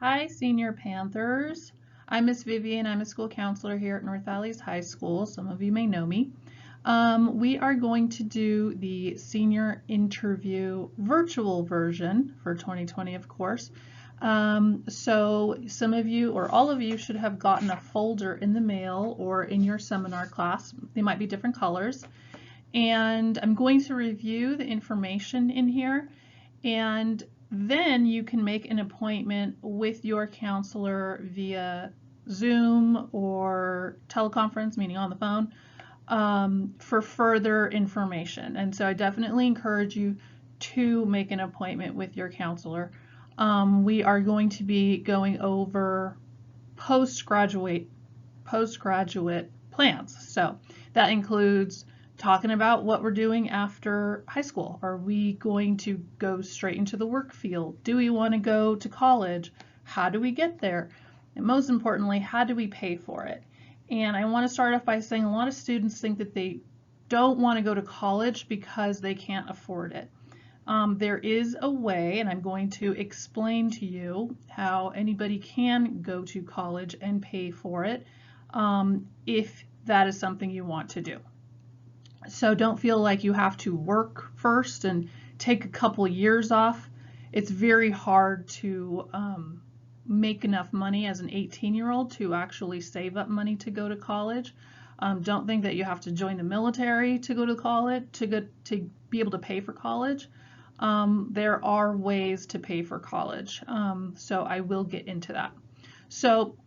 Hi, Senior Panthers. I'm Miss Vivian. I'm a school counselor here at North Valleys High School. Some of you may know me. We are going to do the senior interview virtual version for 2020, of course. So some of you or all of you should have gotten a folder in the mail or in your seminar class. They might be different colors. And I'm going to review the information in here, and then you can make an appointment with your counselor via Zoom or teleconference, meaning on the phone, for further information. And so I definitely encourage you to make an appointment with your counselor. We are going to be going over postgraduate plans. So that includes talking about what we're doing after high school. Are we going to go straight into the work field? Do we want to go to college? How do we get there? And most importantly, how do we pay for it? And I want to start off by saying a lot of students think that they don't want to go to college because they can't afford it. There is a way, and I'm going to explain to you how anybody can go to college and pay for it if that is something you want to do. So don't feel like you have to work first and take a couple years off. It's very hard to make enough money as an 18-year-old to actually save up money to go to college. Don't think that you have to join the military to go to college, to be able to pay for college. There are ways to pay for college, so I will get into that. So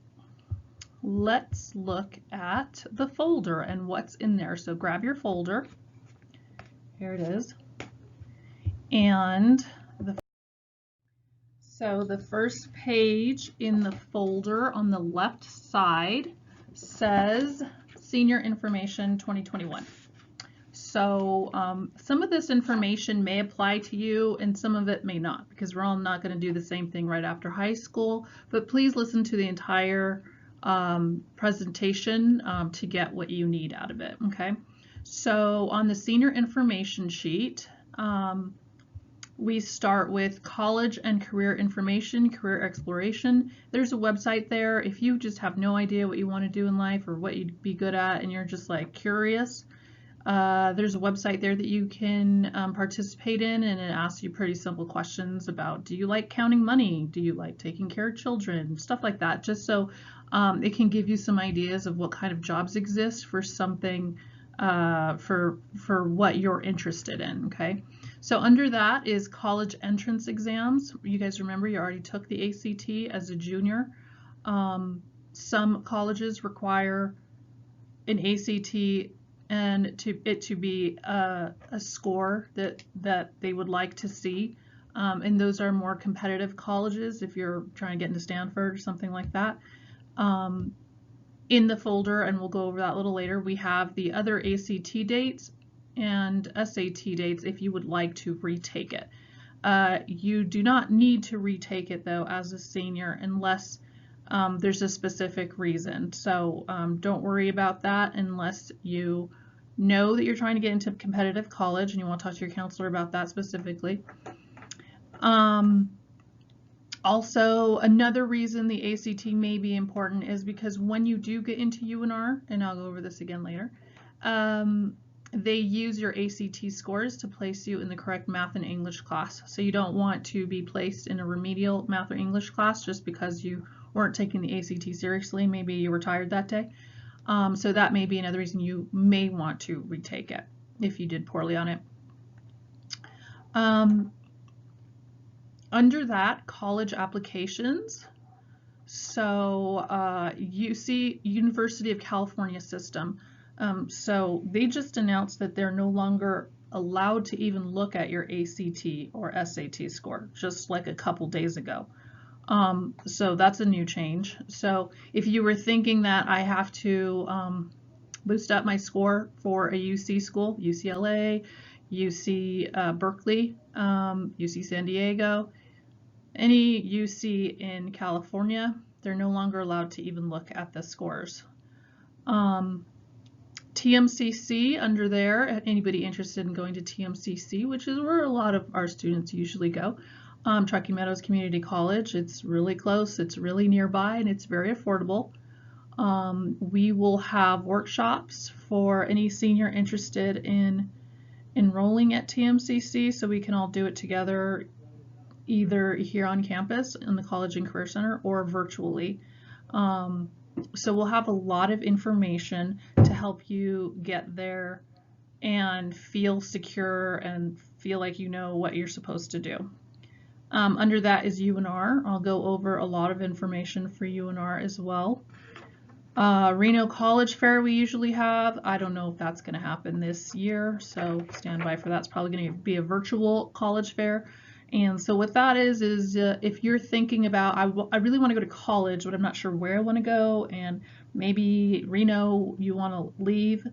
let's look at the folder and what's in there. So grab your folder. Here it is. And so the first page in the folder on the left side says Senior Information 2021. So some of this information may apply to you and some of it may not, because we're all not going to do the same thing right after high school, but please listen to the entire presentation to get what you need out of it. Okay, so on the senior information sheet, we start with college and career information, career exploration. There's a website there. If you just have no idea what you want to do in life or what you'd be good at and you're just like curious, there's a website there that you can participate in, and it asks you pretty simple questions about, do you like counting money? Do you like taking care of children? Stuff like that, just so it can give you some ideas of what kind of jobs exist for something, for what you're interested in, okay? So under that is college entrance exams. You guys remember you already took the ACT as a junior. Some colleges require an ACT and it to be a score that they would like to see. And those are more competitive colleges if you're trying to get into Stanford or something like that. In the folder, and we'll go over that a little later, we have the other ACT dates and SAT dates if you would like to retake it. You do not need to retake it though as a senior unless there's a specific reason. So don't worry about that unless you know that you're trying to get into competitive college and you want to talk to your counselor about that specifically. Also, another reason the ACT may be important is because when you do get into UNR, and I'll go over this again later, they use your ACT scores to place you in the correct math and English class. So you don't want to be placed in a remedial math or English class just because you weren't taking the ACT seriously. Maybe you were tired that day. So that may be another reason you may want to retake it if you did poorly on it. Under that, college applications. So UC, University of California system. So they just announced that they're no longer allowed to even look at your ACT or SAT score, just like a couple days ago. So that's a new change. So if you were thinking that I have to boost up my score for a UC school, UCLA, UC Berkeley, UC San Diego, any UC in California, they're no longer allowed to even look at the scores. TMCC under there, anybody interested in going to TMCC, which is where a lot of our students usually go, Truckee Meadows Community College. It's really close, it's really nearby, and it's very affordable. We will have workshops for any senior interested in enrolling at TMCC, so we can all do it together, either here on campus in the College and Career Center or virtually. So we'll have a lot of information to help you get there and feel secure and feel like you know what you're supposed to do. Under that is UNR. I'll go over a lot of information for UNR as well. Reno College Fair we usually have. I don't know if that's going to happen this year, so stand by for that. It's probably going to be a virtual college fair. And so what that is if you're thinking about, I really want to go to college, but I'm not sure where I want to go, and maybe Reno you want to leave,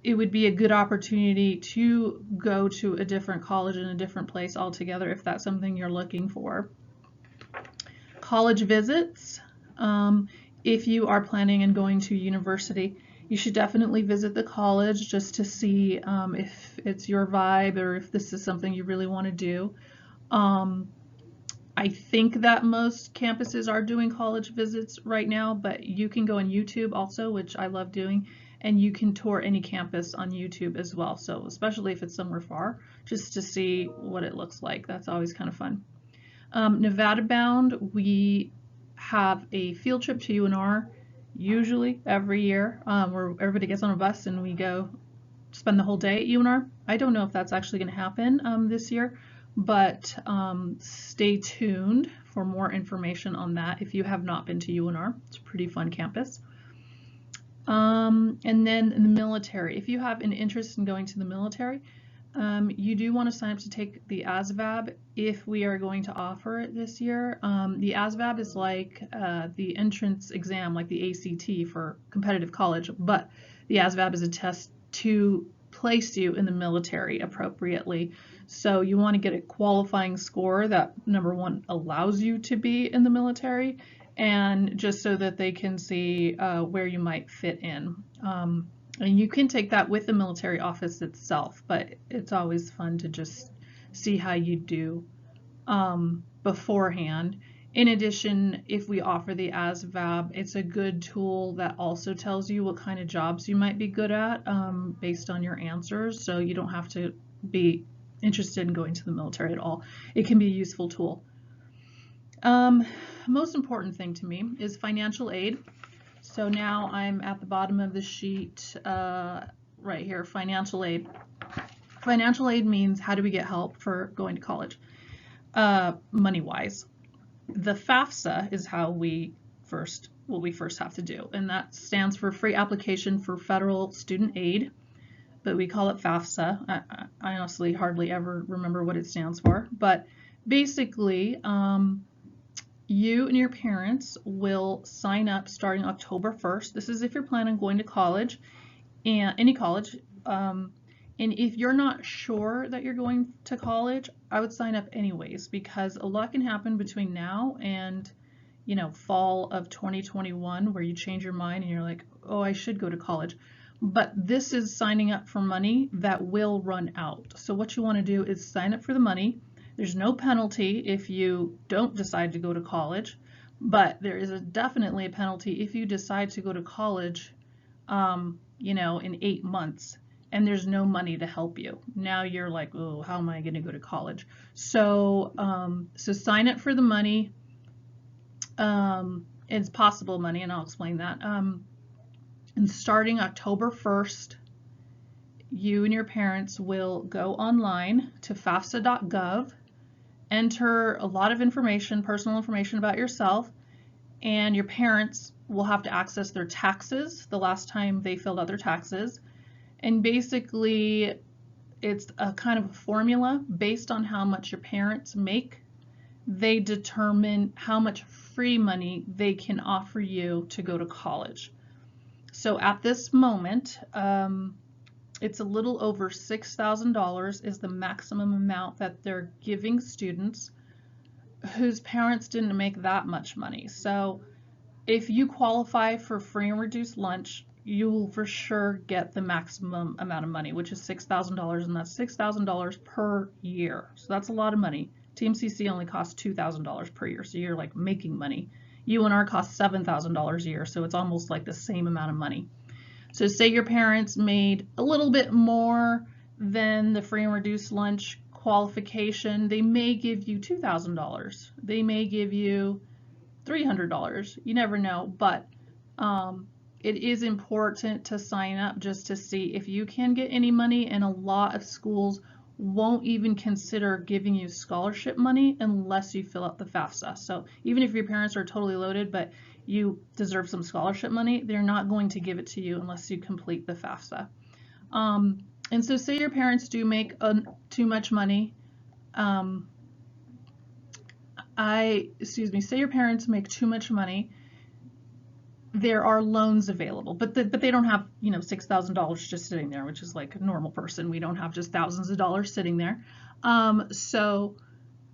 it would be a good opportunity to go to a different college in a different place altogether if that's something you're looking for. College visits. If you are planning on going to university, you should definitely visit the college just to see if it's your vibe or if this is something you really want to do. I think that most campuses are doing college visits right now, but you can go on YouTube also, which I love doing, and you can tour any campus on YouTube as well. So especially if it's somewhere far, just to see what it looks like. That's always kind of fun. Nevada bound, we have a field trip to UNR, usually every year, where everybody gets on a bus and we go spend the whole day at UNR. I don't know if that's actually going to happen this year, but stay tuned for more information on that if you have not been to UNR. It's a pretty fun campus. And then in the military, if you have an interest in going to the military, you do want to sign up to take the ASVAB if we are going to offer it this year. The ASVAB is like the entrance exam, like the ACT for competitive college, but the ASVAB is a test to place you in the military appropriately. So you want to get a qualifying score that, number one, allows you to be in the military, and just so that they can see where you might fit in. And you can take that with the military office itself, but it's always fun to just see how you do beforehand. In addition, if we offer the ASVAB, it's a good tool that also tells you what kind of jobs you might be good at based on your answers, so you don't have to be interested in going to the military at all. It can be a useful tool. Most important thing to me is financial aid. So now I'm at the bottom of the sheet right here, financial aid. Financial aid means how do we get help for going to college, money-wise. The FAFSA is what we first have to do, and that stands for Free Application for Federal Student Aid, but we call it FAFSA. I honestly hardly ever remember what it stands for, but basically you and your parents will sign up starting October 1st. This is if you're planning on going to college, and any college. And if you're not sure that you're going to college, I would sign up anyways, because a lot can happen between now and, you know, fall of 2021, where you change your mind and you're like, oh, I should go to college. But this is signing up for money that will run out. So what you want to do is sign up for the money. There's no penalty if you don't decide to go to college, but there is definitely a penalty if you decide to go to college, you know, in 8 months, and there's no money to help you. Now you're like, oh, how am I going to go to college? So, so sign up for the money. It's possible money, and I'll explain that. And starting October 1st, you and your parents will go online to FAFSA.gov, enter a lot of information, personal information about yourself, and your parents will have to access their taxes, the last time they filled out their taxes. And basically, it's a kind of a formula based on how much your parents make. They determine how much free money they can offer you to go to college. So at this moment, it's a little over $6,000 is the maximum amount that they're giving students whose parents didn't make that much money. So if you qualify for free and reduced lunch, you will for sure get the maximum amount of money, which is $6,000, and that's $6,000 per year. So that's a lot of money. TMCC only costs $2,000 per year, so you're like making money. UNR costs $7,000 a year, so it's almost like the same amount of money. So say your parents made a little bit more than the free and reduced lunch qualification, they may give you $2,000. They may give you $300. You never know, but it is important to sign up just to see if you can get any money, and a lot of schools won't even consider giving you scholarship money unless you fill out the FAFSA. So even if your parents are totally loaded but you deserve some scholarship money, they're not going to give it to you unless you complete the FAFSA. And so say your parents do make too much money. Say your parents make too much money, there are loans available, but they don't have, you know, $6,000 just sitting there, which is like a normal person. We don't have just thousands of dollars sitting there. So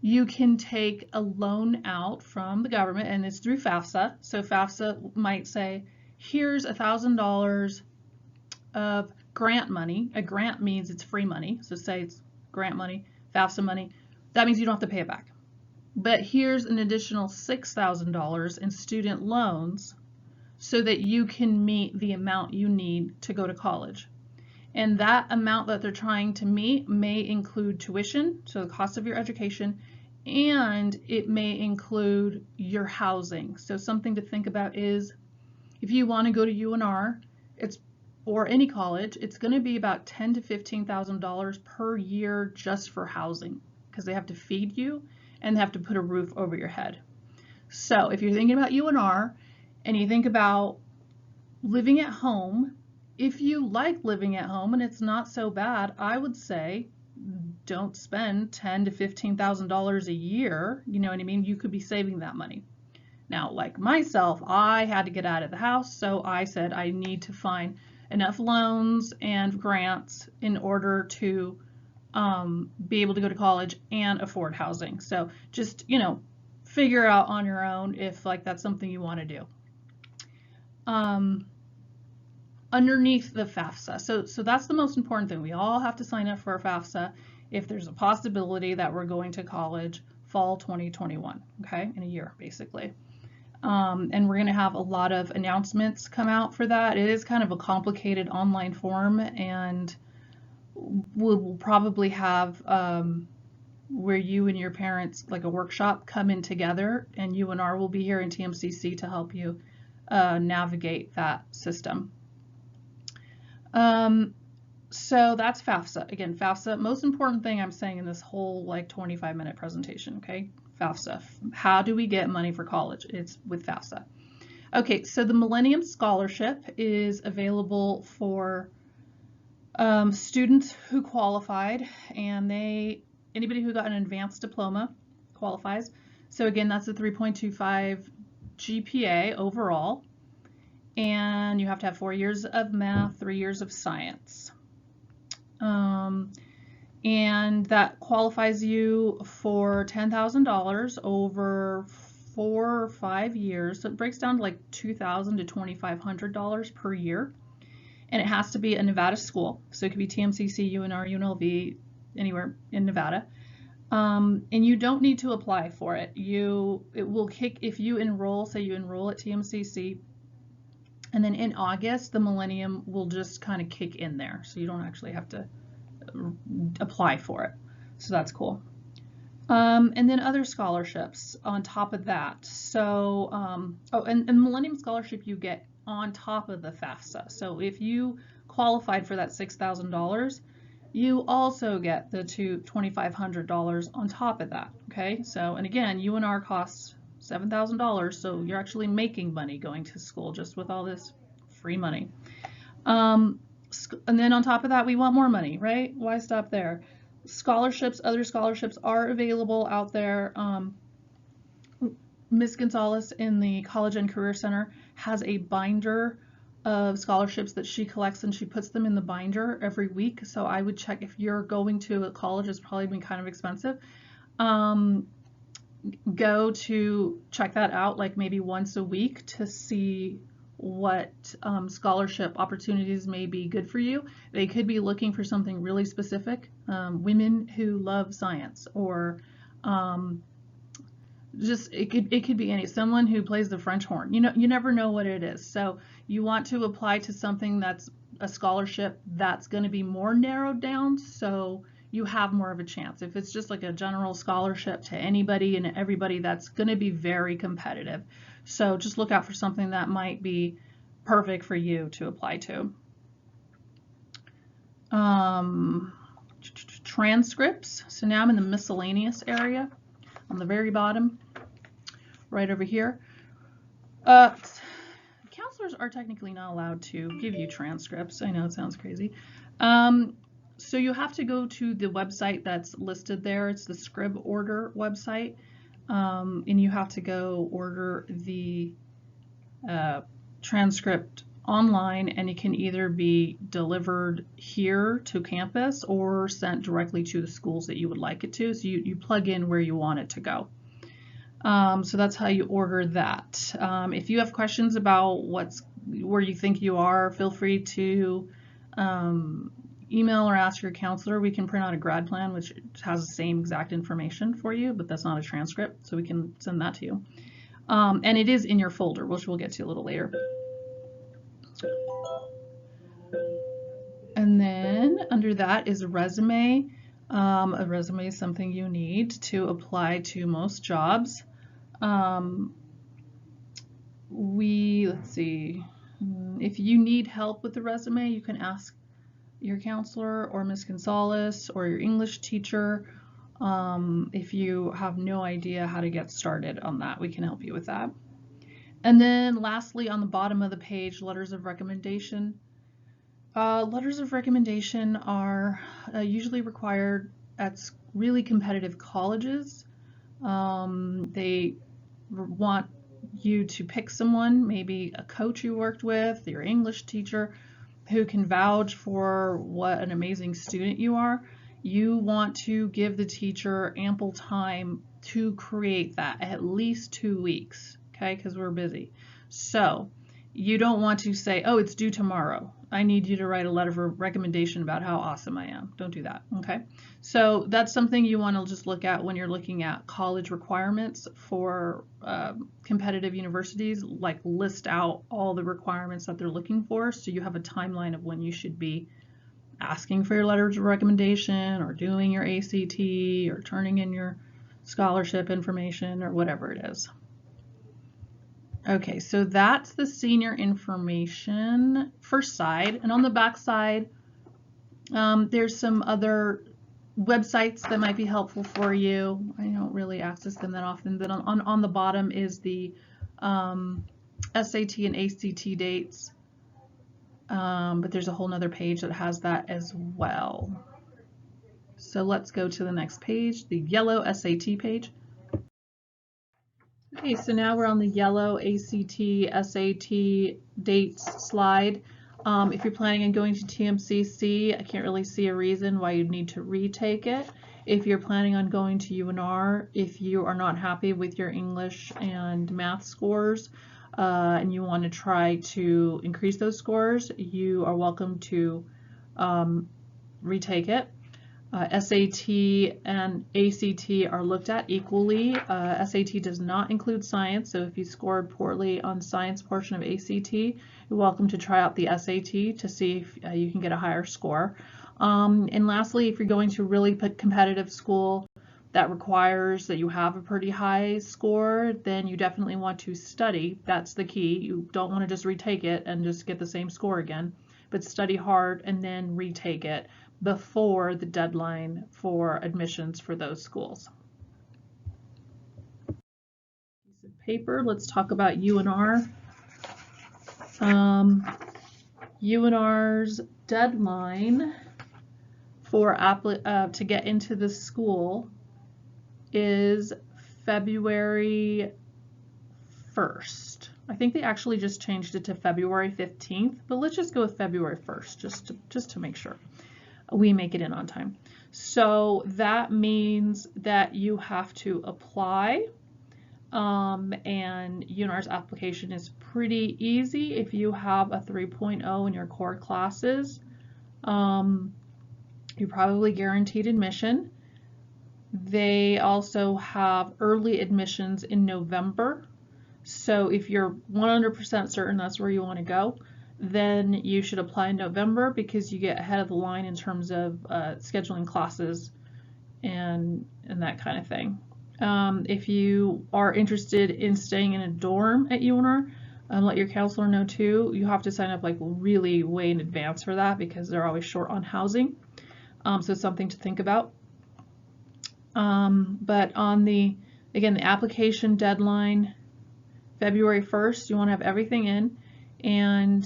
you can take a loan out from the government, and it's through FAFSA. So FAFSA might say, here's $1,000 of grant money. A grant means it's free money. So say it's grant money, FAFSA money. That means you don't have to pay it back. But here's an additional $6,000 in student loans so that you can meet the amount you need to go to college. And that amount that they're trying to meet may include tuition, so the cost of your education, and it may include your housing. So something to think about is if you want to go to UNR, or any college, it's going to be about $10,000 to $15,000 per year just for housing, because they have to feed you and they have to put a roof over your head. So if you're thinking about UNR and you think about living at home, if you like living at home and it's not so bad, I would say don't spend $10,000 to $15,000 a year. You know what I mean? You could be saving that money. Now, like myself, I had to get out of the house, so I said I need to find enough loans and grants in order to be able to go to college and afford housing. So just, you know, figure out on your own if like that's something you want to do. Underneath the FAFSA, so that's the most important thing. We all have to sign up for a FAFSA if there's a possibility that we're going to college fall 2021, okay, in a year basically. And we're going to have a lot of announcements come out for that. It is kind of a complicated online form, and we'll probably have where you and your parents, like a workshop, come in together, and UNR will be here in TMCC to help you navigate that system. So that's FAFSA. Again, FAFSA, most important thing I'm saying in this whole like 25-minute presentation, okay? FAFSA. How do we get money for college? It's with FAFSA. Okay, so the Millennium Scholarship is available for students who qualified, and anybody who got an advanced diploma qualifies. So again, that's a 3.25 GPA overall, and you have to have 4 years of math, 3 years of science. And that qualifies you for $10,000 over 4 or 5 years. So it breaks down to like $2,000 to $2,500 per year. And it has to be a Nevada school. So it could be TMCC, UNR, UNLV, anywhere in Nevada. And you don't need to apply for it. It will kick if you enroll, say you enroll at TMCC, and then in August, the Millennium will just kind of kick in there. So you don't actually have to apply for it. So that's cool. And then other scholarships on top of that. So, and Millennium Scholarship you get on top of the FAFSA. So if you qualified for that $6,000, you also get the $2,500 on top of that. Okay. So, and again, UNR costs $7,000. So you're actually making money going to school just with all this free money. And then on top of that, we want more money, right? Why stop there? Scholarships, other scholarships are available out there. Ms. Gonzalez in the College and Career Center has a binder of scholarships that she collects, and she puts them in the binder every week. So I would check if you're going to a college, it's probably been kind of expensive. Go to check that out like maybe once a week to see what scholarship opportunities may be good for you. They could be looking for something really specific, women who love science, or Just it could be someone who plays the French horn. You never know what it is. So you want to apply to something that's a scholarship that's going to be more narrowed down, so you have more of a chance. If it's just like a general scholarship to anybody and everybody, that's going to be very competitive. So just look out for something that might be perfect for you to apply to. Transcripts. So now I'm in the miscellaneous area on the very bottom, right over here. Counselors are technically not allowed to give you transcripts. I know it sounds crazy. So you have to go to the website that's listed there. It's the Scriborder website, and you have to go order the transcript online, and it can either be delivered here to campus or sent directly to the schools that you would like it to. So you plug in where you want it to go. So that's how you order that. If you have questions about where you think you are, feel free to email or ask your counselor. We can print out a grad plan, which has the same exact information for you, but that's not a transcript, so we can send that to you. And it is in your folder, which we'll get to a little later. And then under that is a resume. A resume is something you need to apply to most jobs. Let's see, if you need help with the resume, you can ask your counselor or Ms. Gonzalez or your English teacher. If you have no idea how to get started on that, we can help you with that. And then lastly, on the bottom of the page, letters of recommendation. Letters of recommendation are usually required at really competitive colleges. They want you to pick someone, maybe a coach you worked with, your English teacher, who can vouch for what an amazing student you are. You want to give the teacher ample time to create that, at least 2 weeks, okay, because we're busy. So you don't want to say, oh, it's due tomorrow. I need you to write a letter of recommendation about how awesome I am. Don't do that, okay? So that's something you want to just look at when you're looking at college requirements for competitive universities, like list out all the requirements that they're looking for, so you have a timeline of when you should be asking for your letters of recommendation or doing your ACT or turning in your scholarship information or whatever it is. Okay, so that's the senior information first side, and on the back side, there's some other websites that might be helpful for you. I don't really access them that often, but on the bottom is the SAT and ACT dates, but there's a whole nother page that has that as well. So let's go to the next page, the yellow SAT page. Okay, so now we're on the yellow ACT, SAT dates slide. If you're planning on going to TMCC, I can't really see a reason why you'd need to retake it. If you're planning on going to UNR, if you are not happy with your English and math scores and you want to try to increase those scores, you are welcome to retake it. SAT and ACT are looked at equally. SAT does not include science, so if you scored poorly on science portion of ACT, you're welcome to try out the SAT to see if you can get a higher score. And lastly, if you're going to really competitive school that requires that you have a pretty high score, then you definitely want to study. That's the key. You don't want to just retake it and just get the same score again, but study hard and then retake it before the deadline for admissions for those schools. Piece of paper, let's talk about UNR. UNR's deadline for to get into the school is February 1st. I think they actually just changed it to February 15th, but let's just go with February 1st just to make sure we make it in on time. So that means that you have to apply, and UNR's application is pretty easy. If you have a 3.0 in your core classes, you're probably guaranteed admission. They also have early admissions in November. So if you're 100% certain that's where you want to go, then you should apply in November because you get ahead of the line in terms of scheduling classes and that kind of thing. If you are interested in staying in a dorm at UNR, let your counselor know too. You have to sign up like really way in advance for that because they're always short on housing. So it's something to think about. But on again, the application deadline, February 1st, you want to have everything in. And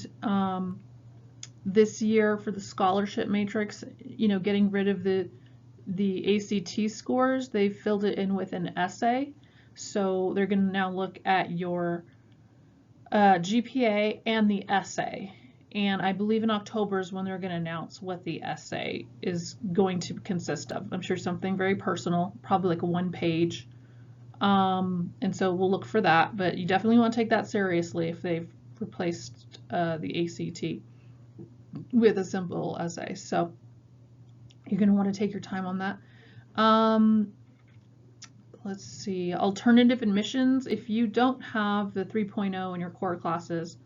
this year for the scholarship matrix, getting rid of the ACT scores, they filled it in with an essay. So they're going to now look at your GPA and the essay. And I believe in October is when they're going to announce what the essay is going to consist of. I'm sure something very personal, probably like a 1-page. And so we'll look for that, but you definitely want to take that seriously if they've replaced the ACT with a simple essay. So you're going to want to take your time on that. Let's see, alternative admissions. If you don't have the 3.0 in your core classes,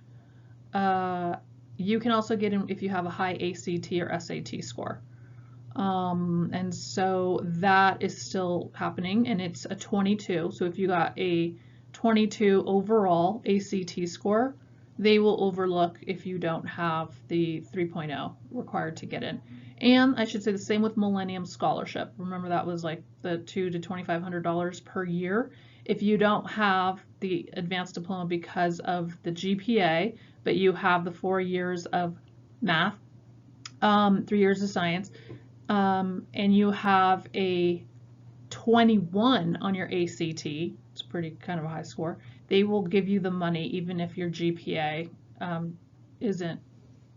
you can also get in if you have a high ACT or SAT score. And so that is still happening, and it's a 22. So if you got a 22 overall ACT score, they will overlook if you don't have the 3.0 required to get in. And I should say the same with Millennium Scholarship. Remember that was like the $200 to $2,500 per year. If you don't have the advanced diploma because of the GPA, but you have the 4 years of math, 3 years of science, and you have a 21 on your ACT, it's pretty kind of a high score, they will give you the money even if your GPA isn't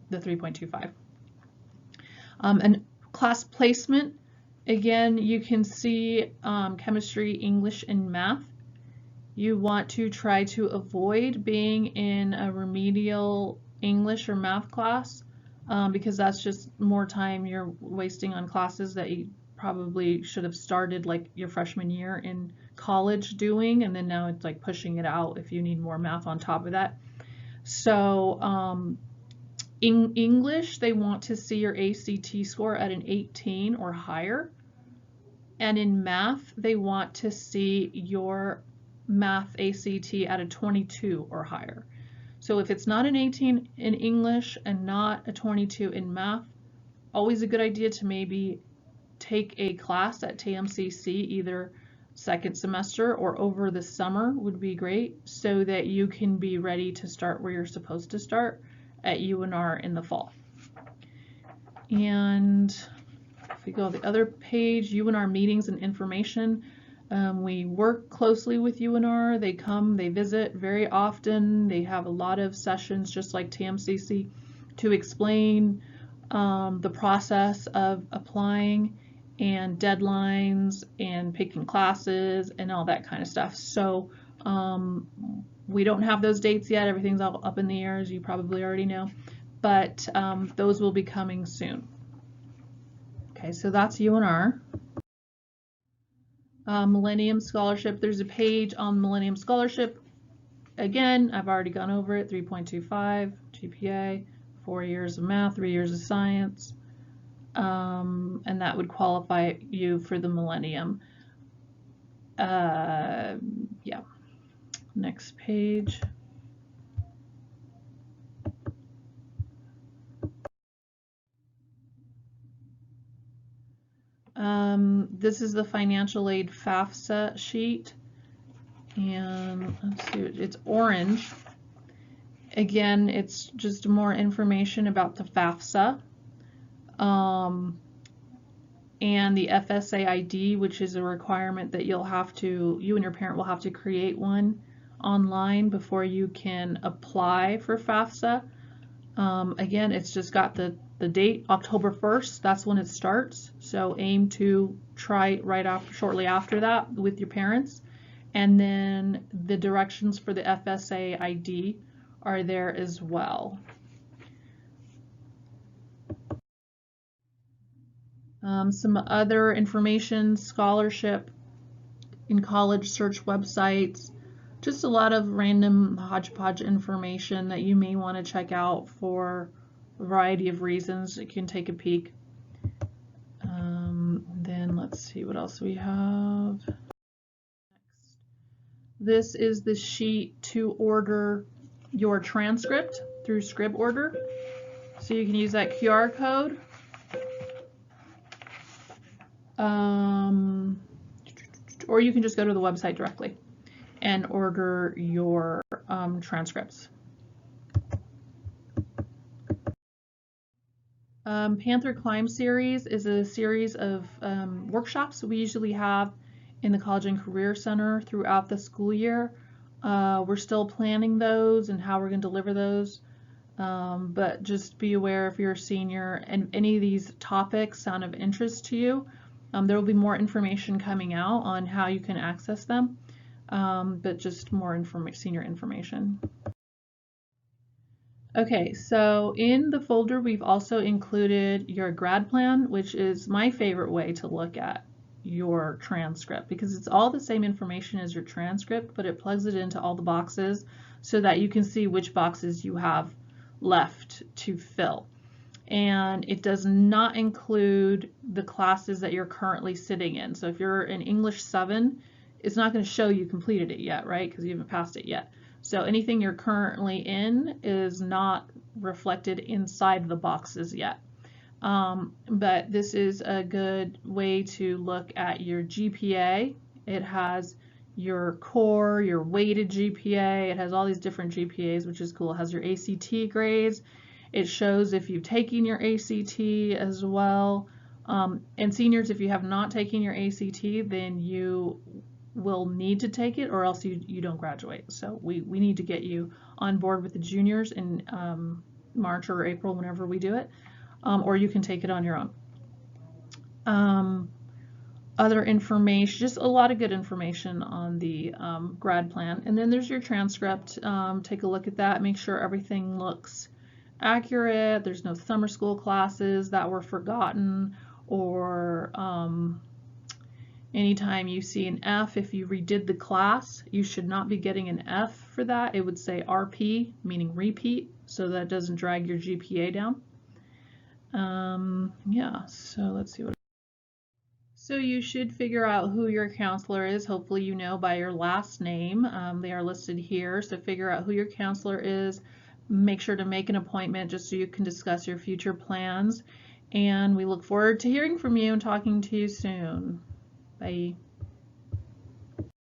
the 3.25. And class placement, again, you can see chemistry, English, and math. You want to try to avoid being in a remedial English or math class because that's just more time you're wasting on classes that you probably should have started like your freshman year in college doing, and then now it's like pushing it out if you need more math on top of that. So in English, they want to see your ACT score at an 18 or higher. And in math, they want to see your math ACT at a 22 or higher. So if it's not an 18 in English and not a 22 in math, always a good idea to maybe take a class at TMCC, either second semester or over the summer would be great, so that you can be ready to start where you're supposed to start at UNR in the fall. And if we go to the other page, UNR meetings and information. We work closely with UNR. They come, they visit very often. They have a lot of sessions, just like TMCC, to explain the process of applying and deadlines and picking classes and all that kind of stuff. So we don't have those dates yet. Everything's all up in the air, as you probably already know, but those will be coming soon. Okay, so that's UNR. Millennium Scholarship, there's a page on Millennium Scholarship. Again, I've already gone over it, 3.25 GPA, 4 years of math, 3 years of science, and that would qualify you for the Millennium. Yeah, next page. This is the financial aid FAFSA sheet, and let's see, it's orange. Again, it's just more information about the FAFSA and the FSA ID, which is a requirement that you and your parent will have to create one online before you can apply for FAFSA. Again, it's just got the date, October 1st, that's when it starts. So aim to try shortly after that with your parents. And then the directions for the FSA ID are there as well. Some other information, scholarship in college search websites, just a lot of random hodgepodge information that you may want to check out for a variety of reasons. You can take a peek. Then let's see what else we have. This is the sheet to order your transcript through ScribOrder. So you can use that QR code. Or you can just go to the website directly and order your transcripts. Panther Climb Series is a series of workshops we usually have in the College and Career Center throughout the school year. We're still planning those and how we're going to deliver those, but just be aware if you're a senior and any of these topics sound of interest to you, there will be more information coming out on how you can access them, but just more senior information. Okay, so in the folder we've also included your grad plan, which is my favorite way to look at your transcript because it's all the same information as your transcript, but it plugs it into all the boxes so that you can see which boxes you have left to fill. And it does not include the classes that you're currently sitting in. So if you're in English 7, it's not going to show you completed it yet, right? Because you haven't passed it yet. So anything you're currently in is not reflected inside the boxes yet. But this is a good way to look at your GPA. It has your core, your weighted GPA. It has all these different GPAs, which is cool. It has your ACT grades. It shows if you've taken your ACT as well. And seniors, if you have not taken your ACT, then you will need to take it or else you don't graduate. So we need to get you on board with the juniors in March or April, whenever we do it, or you can take it on your own. Other information, just a lot of good information on the grad plan. And then there's your transcript. Take a look at that, make sure everything looks accurate. There's no summer school classes that were forgotten, or anytime you see an F, if you redid the class, you should not be getting an F for that. It would say RP, meaning repeat, so that doesn't drag your GPA down. Yeah, so let's see what. So you should figure out who your counselor is. Hopefully you know by your last name. They are listed here, so figure out who your counselor is. Make sure to make an appointment just so you can discuss your future plans. And we look forward to hearing from you and talking to you soon. Bye.